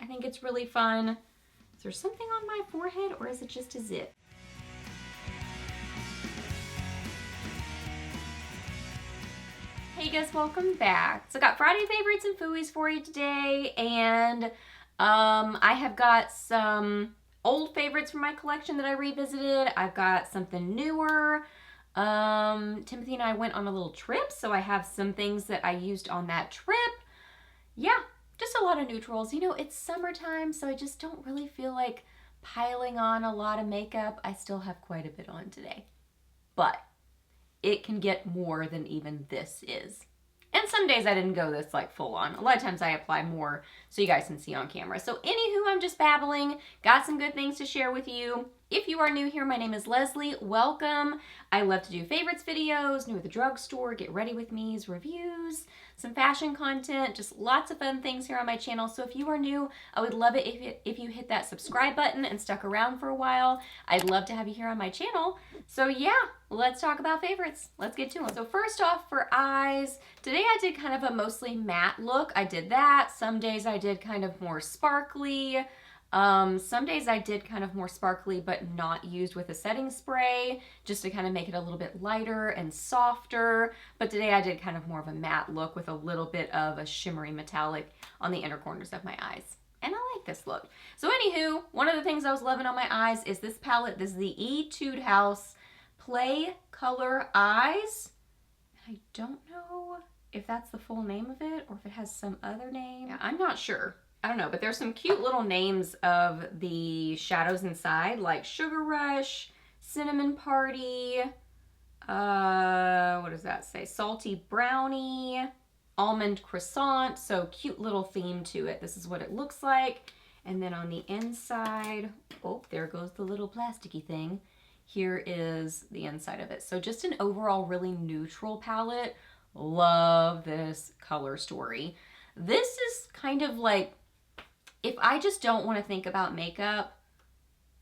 I think it's really fun. Is there something on my forehead or is it just a zip? Hey guys, welcome back. So I got Friday favorites and Fooeys for you today, and I have got some old favorites from my collection that I revisited. I've got something newer. Timothy and I went on a little trip, so I have some things that I used on that trip. Yeah, just a lot of neutrals. You know, it's summertime, so I just don't really feel like piling on a lot of makeup. I still have quite a bit on today, but it can get more than even this is. And some days I didn't go this like full on. A lot of times I apply more so you guys can see on camera. So anywho, I'm just babbling. Got some good things to share with you. If you are new here, my name is Leslie. Welcome. I love to do favorites videos, new at the drugstore, get ready with me's, reviews, some fashion content, just lots of fun things here on my channel. So if you are new, I would love it if you hit that subscribe button and stuck around for a while. I'd love to have you here on my channel. So yeah, let's talk about favorites. Let's get to them. So first off, for eyes, today I did kind of a mostly matte look. I did that. Some days I did kind of more sparkly. Some days I did kind of more sparkly but not used with a setting spray just to kind of make it a little bit lighter and softer. But today I did kind of more of a matte look with a little bit of a shimmery metallic on the inner corners of my eyes. And I like this look. So anywho, one of the things I was loving on my eyes is this palette. This is the Etude House Play Color Eyes. I don't know if that's the full name of it or if it has some other name. Yeah, I'm not sure. I don't know, but there's some cute little names of the shadows inside, like Sugar Rush, Cinnamon Party, what does that say? Salty Brownie, Almond Croissant, so cute little theme to it. This is what it looks like. And then on the inside, oh, there goes the little plasticky thing. Here is the inside of it. So just an overall really neutral palette. Love this color story. This is kind of like, if I just don't want to think about makeup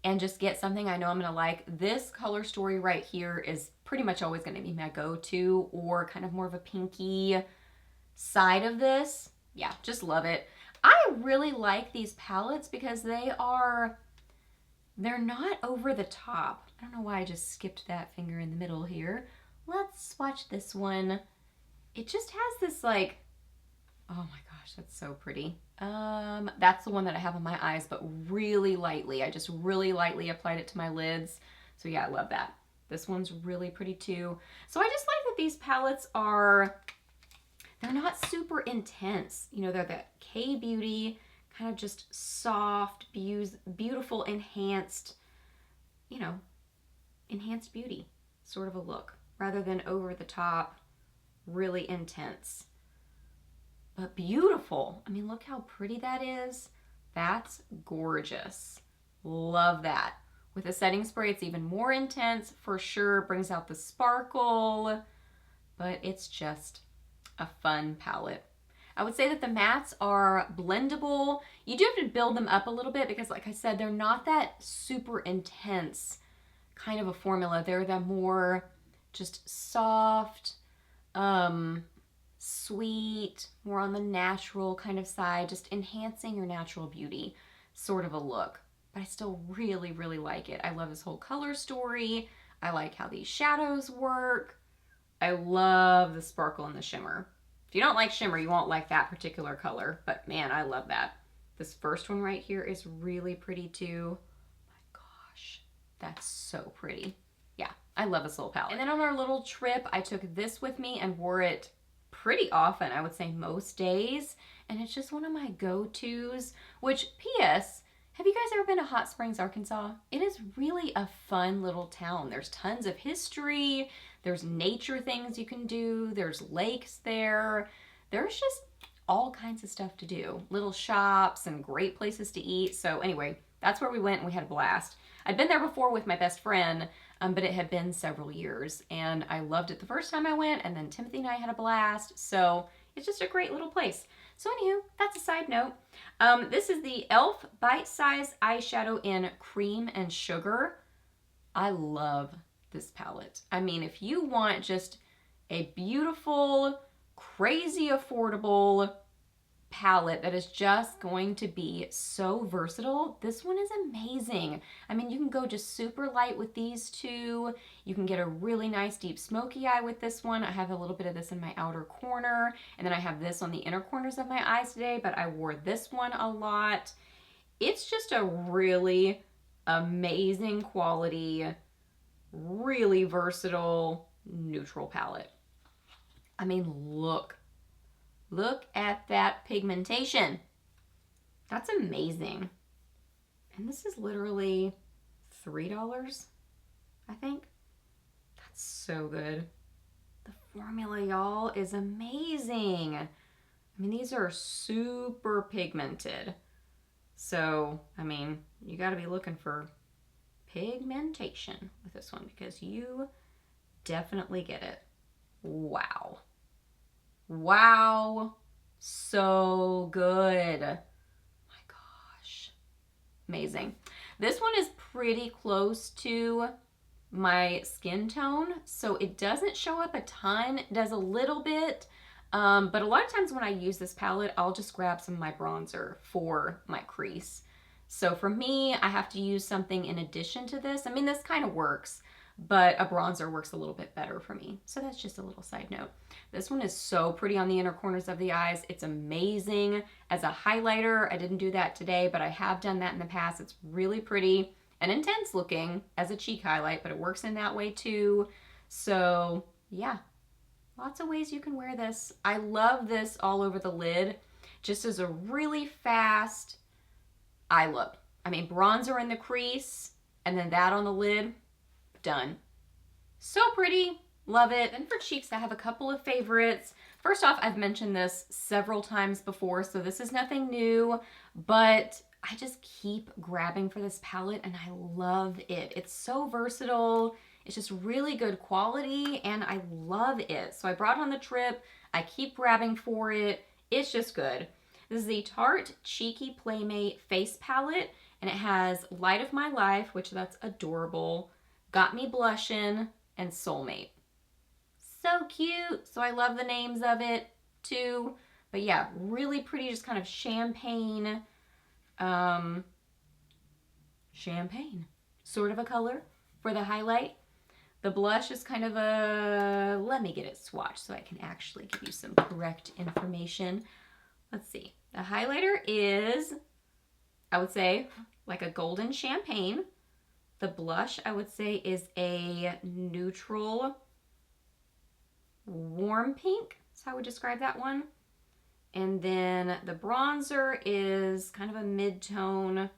and just get something I know I'm going to like, this color story right here is pretty much always going to be my go-to, or kind of more of a pinky side of this. Yeah, just love it. I really like these palettes because they're not over the top. I don't know why I just skipped that finger in the middle here. Let's swatch this one. It just has this like, oh my gosh, that's so pretty. That's the one that I have on my eyes, but really lightly. I just really lightly applied it to my lids. So yeah, I love that. This one's really pretty too. So I just like that these palettes they're not super intense. You know, they're that K-Beauty, kind of just soft, beautiful, enhanced, you know, enhanced beauty sort of a look, rather than over the top, really intense. But beautiful. I mean, look how pretty that is. That's gorgeous. Love that. With a setting spray, it's even more intense for sure. Brings out the sparkle, but it's just a fun palette. I would say that the mattes are blendable. You do have to build them up a little bit because, like I said, they're not that super intense kind of a formula. They're the more just soft, sweet, more on the natural kind of side, just enhancing your natural beauty sort of a look. But I still really, really like it. I love this whole color story. I like how these shadows work. I love the sparkle and the shimmer. If you don't like shimmer, you won't like that particular color, but man, I love that. This first one right here is really pretty too. My gosh, that's so pretty. Yeah, I love this little palette. And then on our little trip, I took this with me and wore it pretty often, I would say most days, and it's just one of my go-tos, which, P.S., have you guys ever been to Hot Springs, Arkansas? It is really a fun little town. There's tons of history, there's nature things you can do, there's lakes there, there's just all kinds of stuff to do. Little shops and great places to eat. So anyway, that's where we went and we had a blast. I'd been there before with my best friend, but it had been several years, and I loved it the first time I went, and then Timothy and I had a blast, so it's just a great little place. So anywho, that's a side note. This is the e.l.f. Bite Size Eyeshadow in Cream and Sugar. I love this palette. I mean, if you want just a beautiful, crazy affordable palette that is just going to be so versatile. This one is amazing. I mean, you can go just super light with these two. You can get a really nice deep smoky eye with this one. I have a little bit of this in my outer corner, and then I have this on the inner corners of my eyes today, but I wore this one a lot. It's just a really amazing quality, really versatile, neutral palette. I mean, look at that pigmentation. That's amazing. And this is literally $3, I think. That's so good. The formula, y'all, is amazing. I mean, these are super pigmented. So, I mean, you got to be looking for pigmentation with this one because you definitely get it. Wow. Wow. So good. My gosh. Amazing. This one is pretty close to my skin tone, so it doesn't show up a ton. It does a little bit, but a lot of times when I use this palette, I'll just grab some of my bronzer for my crease. So for me, I have to use something in addition to this. I mean, this kind of works, but a bronzer works a little bit better for me. So that's just a little side note. This one is so pretty on the inner corners of the eyes. It's amazing as a highlighter. I didn't do that today, but I have done that in the past. It's really pretty and intense looking as a cheek highlight, but it works in that way too. So yeah, lots of ways you can wear this. I love this all over the lid, just as a really fast eye look. I mean, bronzer in the crease and then that on the lid, done. So pretty, love it. And for cheeks, I have a couple of favorites. First off, I've mentioned this several times before, so this is nothing new, but I just keep grabbing for this palette and I love it. It's so versatile. It's just really good quality and I love it. So I brought it on the trip. I keep grabbing for it. It's just good. This is the Tarte Cheeky Playmate Face Palette and it has Light of My Life, which that's adorable, Got Me Blushin', and Soulmate. So cute. So I love the names of it too. But yeah, really pretty, just kind of champagne sort of a color for the highlight. The blush is kind of a, let me get it swatched so I can actually give you some correct information. Let's see. The highlighter is, I would say, like a golden champagne. The blush, I would say, is a neutral warm pink. That's how I would describe that one. And then the bronzer is kind of a mid-tone.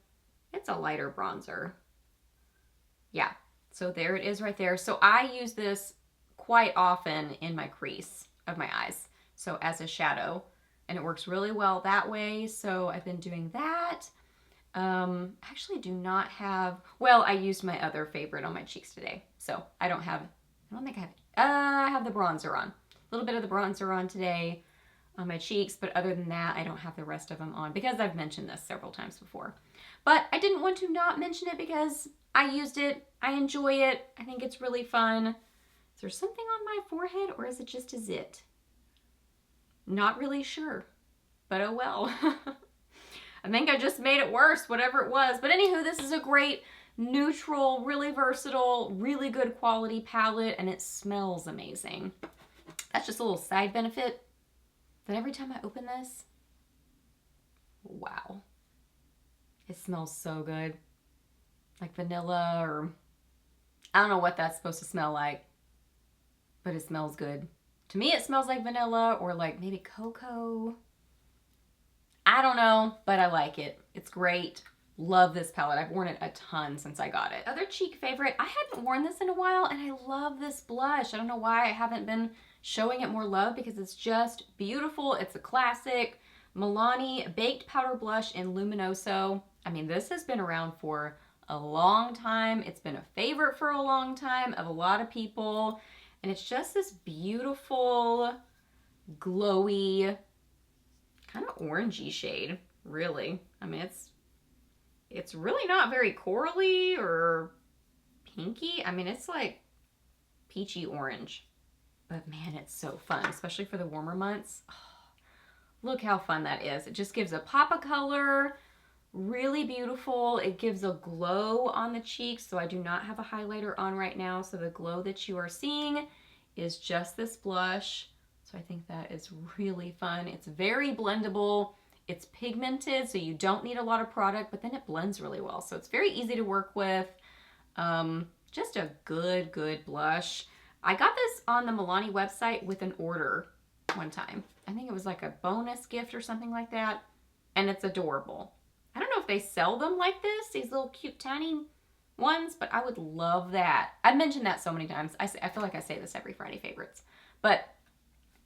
It's a lighter bronzer. Yeah, so there it is right there. So I use this quite often in my crease of my eyes, so as a shadow, and it works really well that way. So I've been doing that. Actually do not have, well, I used my other favorite on my cheeks today. So I don't think I have the bronzer on. A little bit of the bronzer on today on my cheeks, but other than that, I don't have the rest of them on because I've mentioned this several times before. But I didn't want to not mention it because I used it, I enjoy it, I think it's really fun. Is there something on my forehead or is it just a zit? Not really sure, but oh well. I think I just made it worse, whatever it was. But anywho, this is a great neutral, really versatile, really good quality palette, and it smells amazing. That's just a little side benefit. That every time I open this, wow, it smells so good. Like vanilla, or I don't know what that's supposed to smell like, but it smells good. To me, it smells like vanilla or like maybe cocoa. I don't know, but I like it. It's great. Love this palette. I've worn it a ton since I got it. Other cheek favorite, I hadn't worn this in a while and I love this blush. I don't know why I haven't been showing it more love because it's just beautiful. It's a classic Milani Baked Powder Blush in Luminoso. I mean, this has been around for a long time. It's been a favorite for a long time of a lot of people. And it's just this beautiful, glowy, kind of orangey shade, really. I mean, it's really not very corally or pinky. I mean, it's like peachy orange. But man, it's so fun, especially for the warmer months. Oh, Look how fun that is. It just gives a pop of color, really beautiful. It gives a glow on the cheeks, so I do not have a highlighter on right now, so the glow that you are seeing is just this blush. So I think that is really fun. It's very blendable. It's pigmented, so you don't need a lot of product, but then it blends really well. So it's very easy to work with. Just a good blush. I got this on the Milani website with an order one time. I think it was like a bonus gift or something like that, and it's adorable. I don't know if they sell them like this, these little cute tiny ones, but I would love that. I've mentioned that so many times. I feel like I say this every Friday favorites, but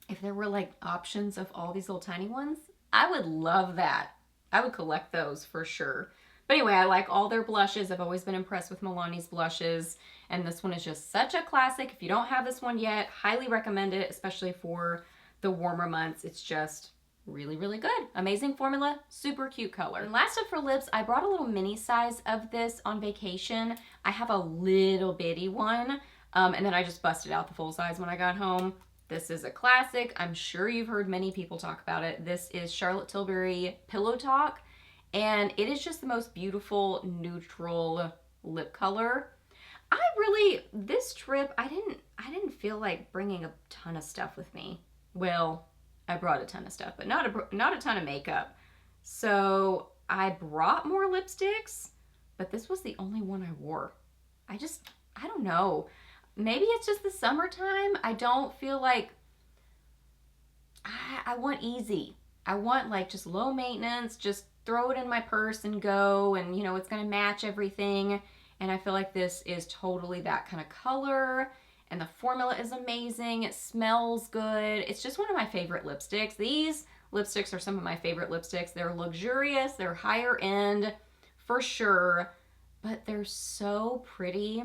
if there were like options of all these little tiny ones, I would love that. I would collect those for sure. But anyway, I like all their blushes. I've always been impressed with Milani's blushes, and this one is just such a classic. If you don't have this one yet, highly recommend it, especially for the warmer months. It's just really good. Amazing formula, super cute color. And last up for lips, I brought a little mini size of this on vacation. I have a little bitty one, and then I just busted out the full size when I got home. This is a classic. I'm sure you've heard many people talk about it. This is Charlotte Tilbury Pillow Talk, and it is just the most beautiful neutral lip color. This trip, I didn't feel like bringing a ton of stuff with me. Well, I brought a ton of stuff, but not a ton of makeup. So I brought more lipsticks, but this was the only one I wore. I don't know. Maybe it's just the summertime. I don't feel like, I want easy. I want like just low maintenance, just throw it in my purse and go, and you know, it's gonna match everything. And I feel like this is totally that kind of color, and the formula is amazing. It smells good. It's just one of my favorite lipsticks. These lipsticks are some of my favorite lipsticks. They're luxurious, they're higher end for sure, but they're so pretty.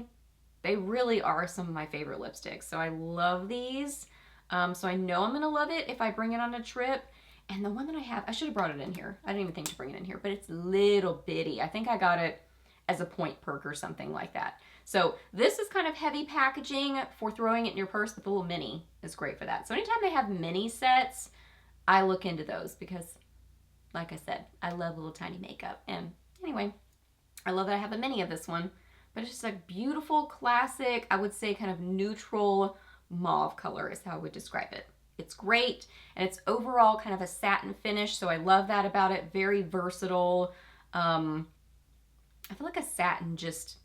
They really are some of my favorite lipsticks. So I love these. So I know I'm gonna love it if I bring it on a trip. And the one that I have, I should have brought it in here. I didn't even think to bring it in here, but it's little bitty. I think I got it as a point perk or something like that. So this is kind of heavy packaging for throwing it in your purse, but the little mini is great for that. So anytime they have mini sets, I look into those because, like I said, I love little tiny makeup. And anyway, I love that I have a mini of this one, but it's just a beautiful classic, I would say kind of neutral mauve color is how I would describe it. It's great, and it's overall kind of a satin finish, so I love that about it. Very versatile. I feel like a satin just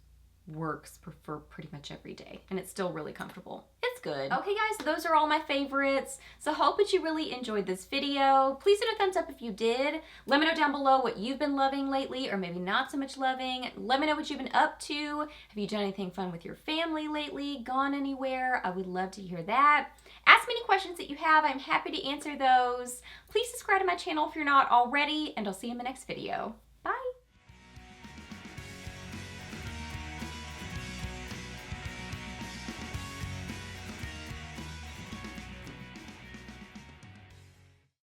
works for pretty much every day, and it's still really comfortable. It's good. Okay guys, those are all my favorites. So hope that you really enjoyed this video. Please hit a thumbs up if you did. Let me know down below what you've been loving lately, or maybe not so much loving. Let me know what you've been up to. Have you done anything fun with your family lately? Gone anywhere? I would love to hear that. Ask me any questions that you have. I'm happy to answer those. Please subscribe to my channel if you're not already, and I'll see you in the next video.